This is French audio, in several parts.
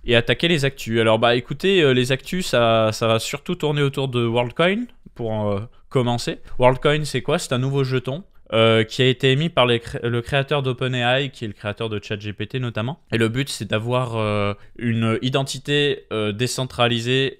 et attaquer les actus. Alors bah écoutez, les actus ça va surtout tourner autour de WorldCoin pour commencer. WorldCoin c'est quoi? C'est un nouveau jeton qui a été émis par le créateur d'OpenAI, qui est le créateur de ChatGPT notamment. Et le but, c'est d'avoir une identité décentralisée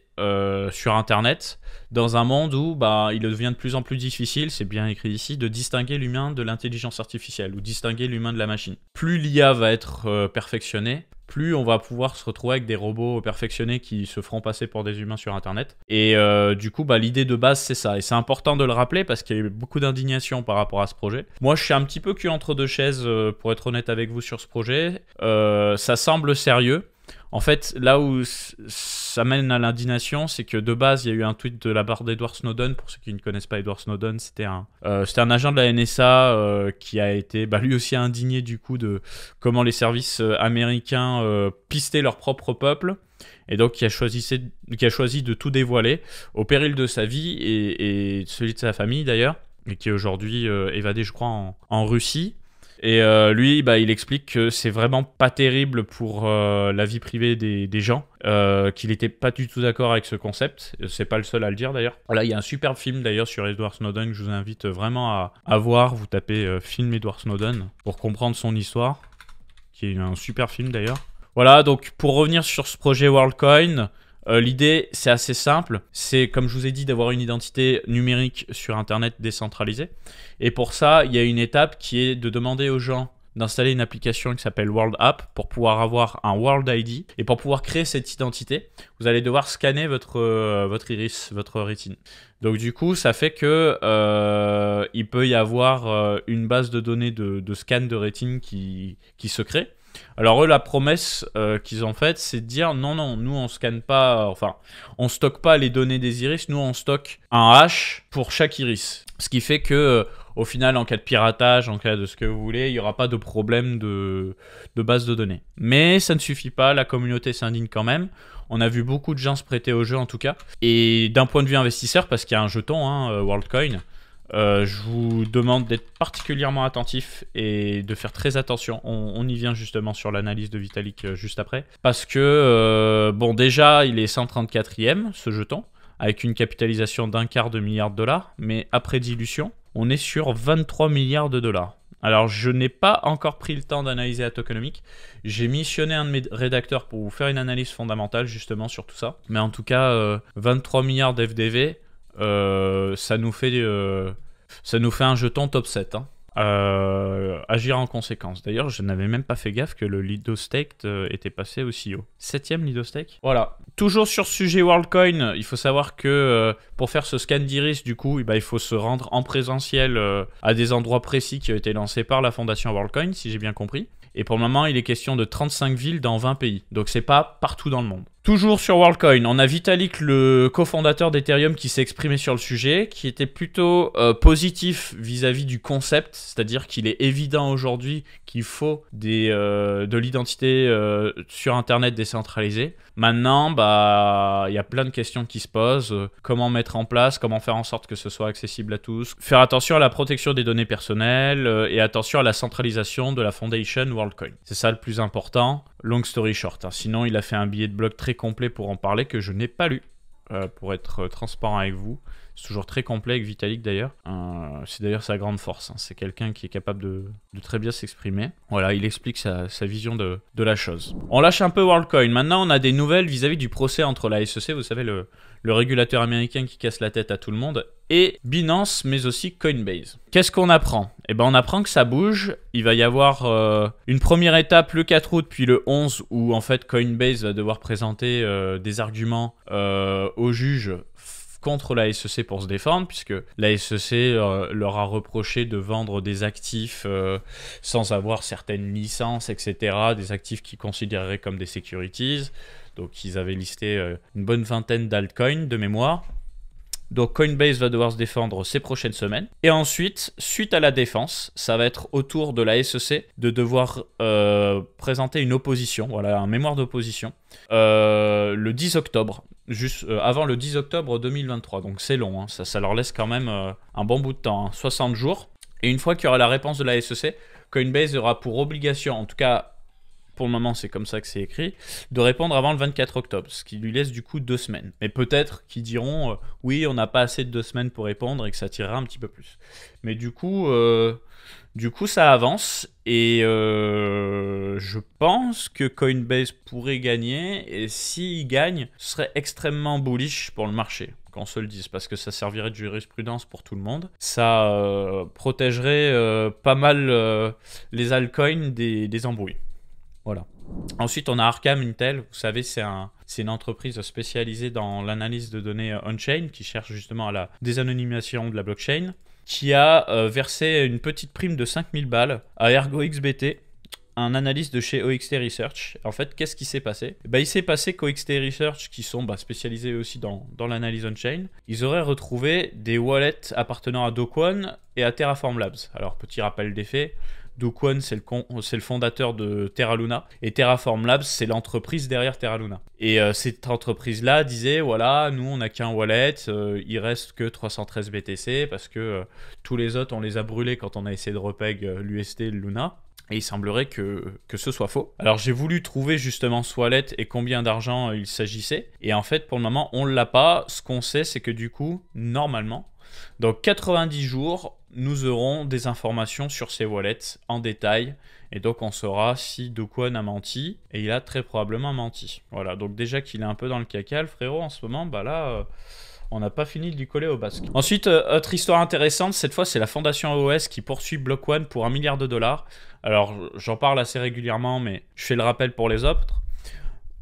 sur Internet, dans un monde où il devient de plus en plus difficile, c'est bien écrit ici, de distinguer l'humain de l'intelligence artificielle, ou distinguer l'humain de la machine. Plus l'IA va être perfectionnée, plus on va pouvoir se retrouver avec des robots perfectionnés qui se feront passer pour des humains sur Internet. Et du coup, l'idée de base, c'est ça. Et c'est important de le rappeler parce qu'il y a eu beaucoup d'indignation par rapport à ce projet. Moi, je suis un petit peu cul entre deux chaises, pour être honnête avec vous, sur ce projet. Ça semble sérieux. En fait, là où ça mène à l'indignation, c'est que de base, il y a eu un tweet de la part d'Edward Snowden. Pour ceux qui ne connaissent pas Edward Snowden, c'était un agent de la NSA qui a été lui aussi indigné du coup de comment les services américains pistaient leur propre peuple. Et donc qui a choisi de tout dévoiler au péril de sa vie et celui de sa famille d'ailleurs, et qui est aujourd'hui évadé, je crois, en Russie. Et lui, il explique que c'est vraiment pas terrible pour la vie privée des gens, qu'il était pas du tout d'accord avec ce concept. C'est pas le seul à le dire d'ailleurs. Voilà, il y a un superbe film d'ailleurs sur Edward Snowden que je vous invite vraiment à voir. Vous tapez film Edward Snowden pour comprendre son histoire, qui est un super film d'ailleurs. Voilà, donc pour revenir sur ce projet WorldCoin, l'idée, c'est assez simple. C'est, comme je vous ai dit, d'avoir une identité numérique sur Internet décentralisée. Et pour ça, il y a une étape qui est de demander aux gens d'installer une application qui s'appelle World App pour pouvoir avoir un World ID. Et pour pouvoir créer cette identité, vous allez devoir scanner votre iris, votre rétine. Donc du coup, ça fait que il peut y avoir une base de données de scan de rétine qui se crée. Alors eux, la promesse qu'ils ont faite, c'est de dire non, nous on scanne pas, on stocke pas les données des iris, nous on stocke un hash pour chaque iris. Ce qui fait que au final, en cas de piratage, en cas de ce que vous voulez, il n'y aura pas de problème de base de données. Mais ça ne suffit pas, la communauté s'indigne quand même. On a vu beaucoup de gens se prêter au jeu en tout cas. Et d'un point de vue investisseur, parce qu'il y a un jeton, WorldCoin, je vous demande d'être particulièrement attentif et de faire très attention. On y vient justement sur l'analyse de Vitalik juste après. Parce que, déjà, il est 134e, ce jeton, avec une capitalisation d'1/4 de milliard de dollars. Mais après dilution, on est sur 23 milliards de dollars. Alors, je n'ai pas encore pris le temps d'analyser la tokenomique. J'ai missionné un de mes rédacteurs pour vous faire une analyse fondamentale justement sur tout ça. Mais en tout cas, 23 milliards d'FDV... ça nous fait un jeton top 7. Agir en conséquence. D'ailleurs, je n'avais même pas fait gaffe que le Lido Stake était passé aussi haut. 7ème Lido Stake. Voilà. Toujours sur ce sujet WorldCoin, il faut savoir que pour faire ce scan d'iris, du coup, il faut se rendre en présentiel à des endroits précis qui ont été lancés par la fondation WorldCoin, si j'ai bien compris. Et pour le moment, il est question de 35 villes dans 20 pays. Donc c'est pas partout dans le monde. Toujours sur WorldCoin, on a Vitalik, le cofondateur d'Ethereum, qui s'est exprimé sur le sujet, qui était plutôt positif vis-à-vis du concept, c'est-à-dire qu'il est évident aujourd'hui qu'il faut de l'identité sur Internet décentralisée. Maintenant, il y a plein de questions qui se posent. Comment mettre en place, comment faire en sorte que ce soit accessible à tous. Faire attention à la protection des données personnelles et attention à la centralisation de la Foundation WorldCoin. C'est ça le plus important. Long story short. Sinon, il a fait un billet de blog très complet pour en parler que je n'ai pas lu, pour être transparent avec vous. C'est toujours très complet avec Vitalik d'ailleurs. C'est d'ailleurs sa grande force. C'est quelqu'un qui est capable de très bien s'exprimer. Voilà, il explique sa vision de la chose. On lâche un peu WorldCoin. Maintenant, on a des nouvelles vis-à-vis du procès entre la SEC, vous savez, le régulateur américain qui casse la tête à tout le monde, et Binance, mais aussi Coinbase. Qu'est-ce qu'on apprend? On apprend que ça bouge. Il va y avoir une première étape le 4 août, puis le 11, où en fait Coinbase va devoir présenter des arguments au juge contre la SEC pour se défendre, puisque la SEC leur a reproché de vendre des actifs sans avoir certaines licences, etc., des actifs qu'ils considéreraient comme des securities. Donc ils avaient listé une bonne vingtaine d'altcoins de mémoire. Donc Coinbase va devoir se défendre ces prochaines semaines. Et ensuite, suite à la défense, ça va être au tour de la SEC de devoir présenter une opposition, voilà, un mémoire d'opposition, le 10 octobre, juste avant le 10 octobre 2023. Donc c'est long, ça leur laisse quand même un bon bout de temps, 60 jours. Et une fois qu'il y aura la réponse de la SEC, Coinbase aura pour obligation, en tout cas pour le moment c'est comme ça que c'est écrit, de répondre avant le 24 octobre, ce qui lui laisse du coup 2 semaines. Mais peut-être qu'ils diront oui, on n'a pas assez de 2 semaines pour répondre et que ça tirera un petit peu plus. Mais du coup ça avance et je pense que Coinbase pourrait gagner, et s'il gagne, ce serait extrêmement bullish pour le marché, qu'on se le dise, parce que ça servirait de jurisprudence pour tout le monde. Ça protégerait pas mal les altcoins des embrouilles. Voilà. Ensuite, on a Arkham Intel. Vous savez, c'est une entreprise spécialisée dans l'analyse de données on-chain qui cherche justement à la désanonymisation de la blockchain, qui a versé une petite prime de 5000 balles à ErgoXBT, un analyste de chez OXT Research. En fait, qu'est-ce qui s'est passé? Il s'est passé qu'OXT Research, qui sont spécialisés aussi dans l'analyse on-chain, ils auraient retrouvé des wallets appartenant à Do Kwon et à Terraform Labs. Alors, petit rappel des faits, Do Kwon, c'est le fondateur de Terra Luna, et Terraform Labs, c'est l'entreprise derrière Terra Luna. Et cette entreprise-là disait, voilà, nous, on n'a qu'un wallet, il reste que 313 BTC, parce que tous les autres, on les a brûlés quand on a essayé de repeg l'UST et le Luna. Et il semblerait que ce soit faux. Alors j'ai voulu trouver justement ce wallet et combien d'argent il s'agissait. Et en fait, pour le moment, on ne l'a pas. Ce qu'on sait, c'est que du coup, normalement, dans 90 jours, nous aurons des informations sur ces wallets en détail. Et donc on saura si Do Kwon a menti. Et il a très probablement menti. Voilà, donc déjà qu'il est un peu dans le caca, le frérot, en ce moment, on n'a pas fini de lui coller au basque. Ensuite, autre histoire intéressante, cette fois c'est la fondation EOS qui poursuit Block One pour $1 milliard. Alors j'en parle assez régulièrement, mais je fais le rappel pour les autres.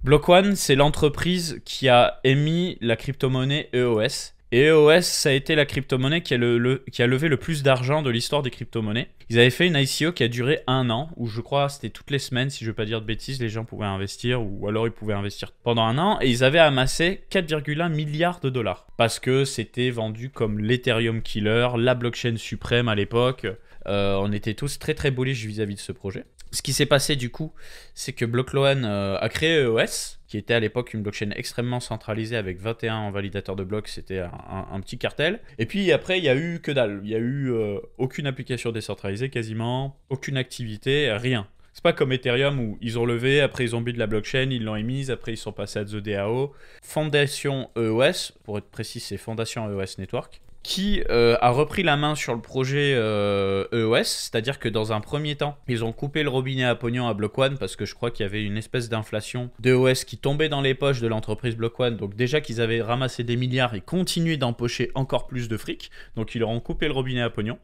Block One, c'est l'entreprise qui a émis la crypto-monnaie EOS. Et EOS, ça a été la crypto-monnaie qui a levé le plus d'argent de l'histoire des crypto-monnaies. Ils avaient fait une ICO qui a duré 1 an, où je crois c'était toutes les semaines, si je ne veux pas dire de bêtises, les gens pouvaient investir, ou alors ils pouvaient investir pendant 1 an, et ils avaient amassé 4,1 milliards de dollars. Parce que c'était vendu comme l'Ethereum killer, la blockchain suprême à l'époque. On était tous très très bullish vis-à-vis de ce projet. Ce qui s'est passé du coup, c'est que Block One a créé EOS, qui était à l'époque une blockchain extrêmement centralisée avec 21 validateurs de blocs, c'était un petit cartel. Et puis après, il y a eu que dalle, il y a eu aucune application décentralisée quasiment, aucune activité, rien. C'est pas comme Ethereum où ils ont levé, après ils ont bu de la blockchain, ils l'ont émise, après ils sont passés à The DAO. Fondation EOS, pour être précis, c'est Fondation EOS Network, qui a repris la main sur le projet EOS, c'est-à-dire que dans un premier temps, ils ont coupé le robinet à pognon à Block One parce que je crois qu'il y avait une espèce d'inflation d'EOS qui tombait dans les poches de l'entreprise Block One. Donc déjà qu'ils avaient ramassé des milliards, ils continuaient d'empocher encore plus de fric. Donc ils leur ont coupé le robinet à pognon.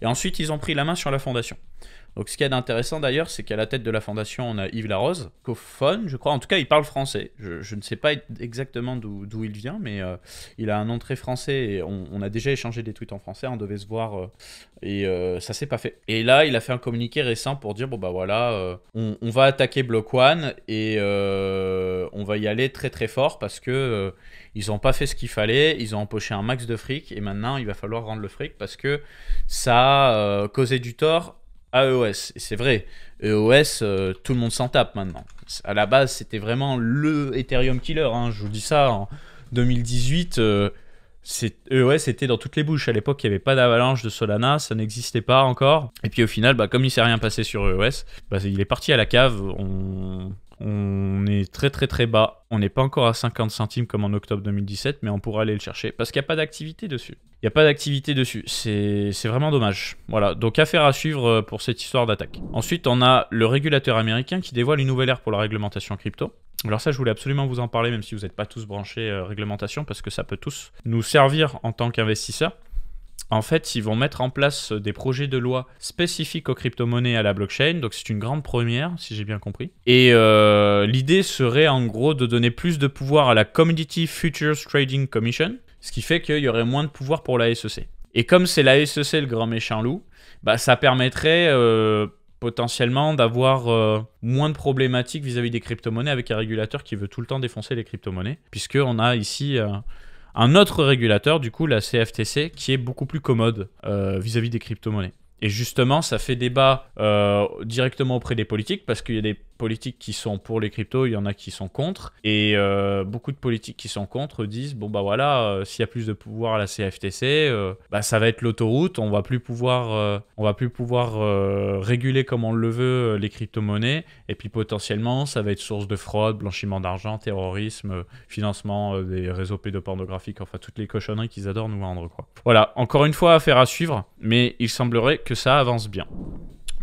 Et ensuite, ils ont pris la main sur la fondation. Donc ce qui est intéressant d'ailleurs, c'est qu'à la tête de la fondation, on a Yves Larose, cophone, je crois. En tout cas, il parle français. Je ne sais pas exactement d'où il vient, mais il a un nom très français et on a déjà échangé des tweets en français. On devait se voir et ça s'est pas fait. Et là, il a fait un communiqué récent pour dire, bon bah voilà, on va attaquer Block One et on va y aller très très fort parce que ils n'ont pas fait ce qu'il fallait, ils ont empoché un max de fric et maintenant, il va falloir rendre le fric parce que ça a causé du tort à EOS. Et c'est vrai, EOS, tout le monde s'en tape maintenant. À la base, c'était vraiment le Ethereum killer. Hein. Je vous dis ça, en 2018, EOS était dans toutes les bouches. À l'époque, il n'y avait pas d'avalanche de Solana, ça n'existait pas encore. Et puis au final, comme il ne s'est rien passé sur EOS, il est parti à la cave. On est très très très bas. On n'est pas encore à 50 centimes comme en octobre 2017, mais on pourra aller le chercher parce qu'il n'y a pas d'activité dessus. Il n'y a pas d'activité dessus, c'est vraiment dommage. Voilà, donc affaire à suivre pour cette histoire d'attaque. Ensuite, on a le régulateur américain qui dévoile une nouvelle ère pour la réglementation crypto. Alors ça, je voulais absolument vous en parler, même si vous n'êtes pas tous branchés réglementation, parce que ça peut tous nous servir en tant qu'investisseurs. En fait, ils vont mettre en place des projets de loi spécifiques aux crypto-monnaies et à la blockchain. Donc, c'est une grande première, si j'ai bien compris. Et l'idée serait, en gros, de donner plus de pouvoir à la Commodity Futures Trading Commission, ce qui fait qu'il y aurait moins de pouvoir pour la SEC. Et comme c'est la SEC le grand méchant loup, ça permettrait potentiellement d'avoir moins de problématiques vis-à-vis des crypto-monnaies avec un régulateur qui veut tout le temps défoncer les crypto-monnaies, puisqu'on a ici un autre régulateur, du coup la CFTC, qui est beaucoup plus commode vis-à-vis des crypto-monnaies. Et justement, ça fait débat directement auprès des politiques, parce qu'il y a des politiques qui sont pour les cryptos, il y en a qui sont contre. Et beaucoup de politiques qui sont contre disent, bon bah voilà, s'il y a plus de pouvoir à la CFTC, bah, ça va être l'autoroute, on va plus pouvoir réguler comme on le veut les crypto-monnaies. Et puis potentiellement, ça va être source de fraude, blanchiment d'argent, terrorisme, financement des réseaux pédopornographiques, enfin toutes les cochonneries qu'ils adorent nous vendre, quoi. Voilà, encore une fois, affaire à suivre, mais il semblerait que ça avance bien.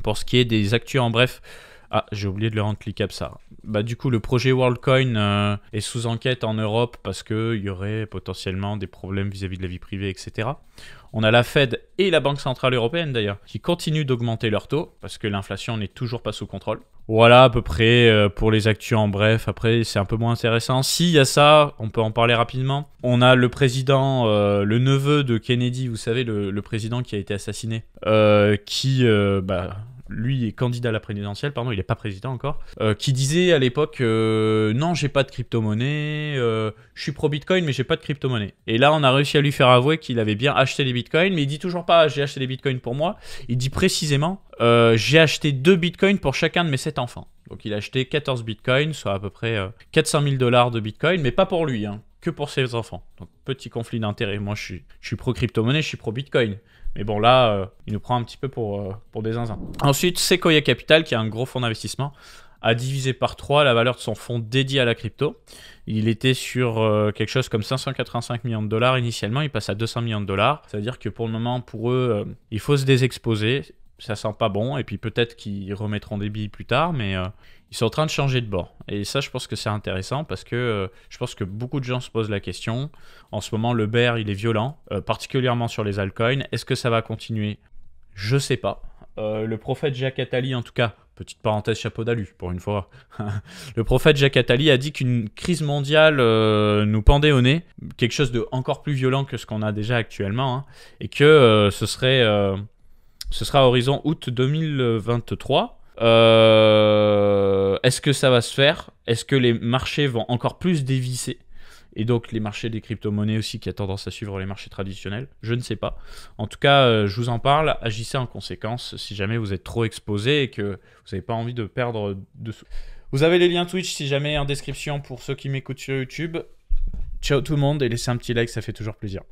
Pour ce qui est des actus en bref, ah, j'ai oublié de le rendre cliquable ça. Bah, du coup, le projet WorldCoin est sous enquête en Europe parce qu'il y aurait potentiellement des problèmes vis-à-vis de la vie privée, etc. On a la Fed et la Banque Centrale Européenne d'ailleurs qui continuent d'augmenter leurs taux parce que l'inflation n'est toujours pas sous contrôle. Voilà à peu près pour les actus en bref. Après, c'est un peu moins intéressant. S'il y a ça, on peut en parler rapidement. On a le président, le neveu de Kennedy, vous savez, le président qui a été assassiné, lui est candidat à la présidentielle, pardon, il n'est pas président encore, qui disait à l'époque non, j'ai pas de crypto-monnaie, je suis pro-bitcoin, mais j'ai pas de crypto-monnaie. Et là, on a réussi à lui faire avouer qu'il avait bien acheté des bitcoins, mais il dit toujours pas j'ai acheté des bitcoins pour moi, il dit précisément j'ai acheté 2 bitcoins pour chacun de mes 7 enfants. Donc il a acheté 14 bitcoins, soit à peu près 400 000 $ de bitcoin, mais pas pour lui, hein, que pour ses enfants. Donc petit conflit d'intérêt. Moi, je suis pro-crypto-monnaie, je suis pro-bitcoin. Mais bon, là, il nous prend un petit peu pour des zinzins. Ensuite, Sequoia Capital, qui est un gros fonds d'investissement, a divisé par 3 la valeur de son fonds dédié à la crypto. Il était sur quelque chose comme 585 millions de dollars initialement, il passe à 200 millions de dollars. Ça veut dire que pour le moment, pour eux, il faut se désexposer. Ça sent pas bon, et puis peut-être qu'ils remettront des billes plus tard, mais ils sont en train de changer de bord. Et ça, je pense que c'est intéressant parce que je pense que beaucoup de gens se posent la question. En ce moment, le bear, il est violent, particulièrement sur les altcoins. Est-ce que ça va continuer? Je sais pas. Le prophète Jacques Attali, en tout cas, petite parenthèse chapeau d'alu, pour une fois. Le prophète Jacques Attali a dit qu'une crise mondiale nous pendait au nez, quelque chose de encore plus violent que ce qu'on a déjà actuellement, hein, et que ce sera à horizon août 2023. Est-ce que ça va se faire? Est-ce que les marchés vont encore plus dévisser? Et donc les marchés des crypto-monnaies aussi qui a tendance à suivre les marchés traditionnels? Je ne sais pas. En tout cas, je vous en parle. Agissez en conséquence si jamais vous êtes trop exposé et que vous n'avez pas envie de perdre de sous. Vous avez les liens Twitch si jamais en description pour ceux qui m'écoutent sur YouTube. Ciao tout le monde et laissez un petit like, ça fait toujours plaisir.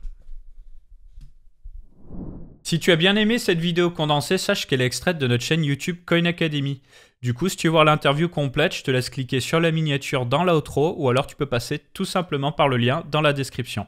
Si tu as bien aimé cette vidéo condensée, sache qu'elle est extraite de notre chaîne YouTube Coin Academy. Du coup, si tu veux voir l'interview complète, je te laisse cliquer sur la miniature dans l'outro ou alors tu peux passer tout simplement par le lien dans la description.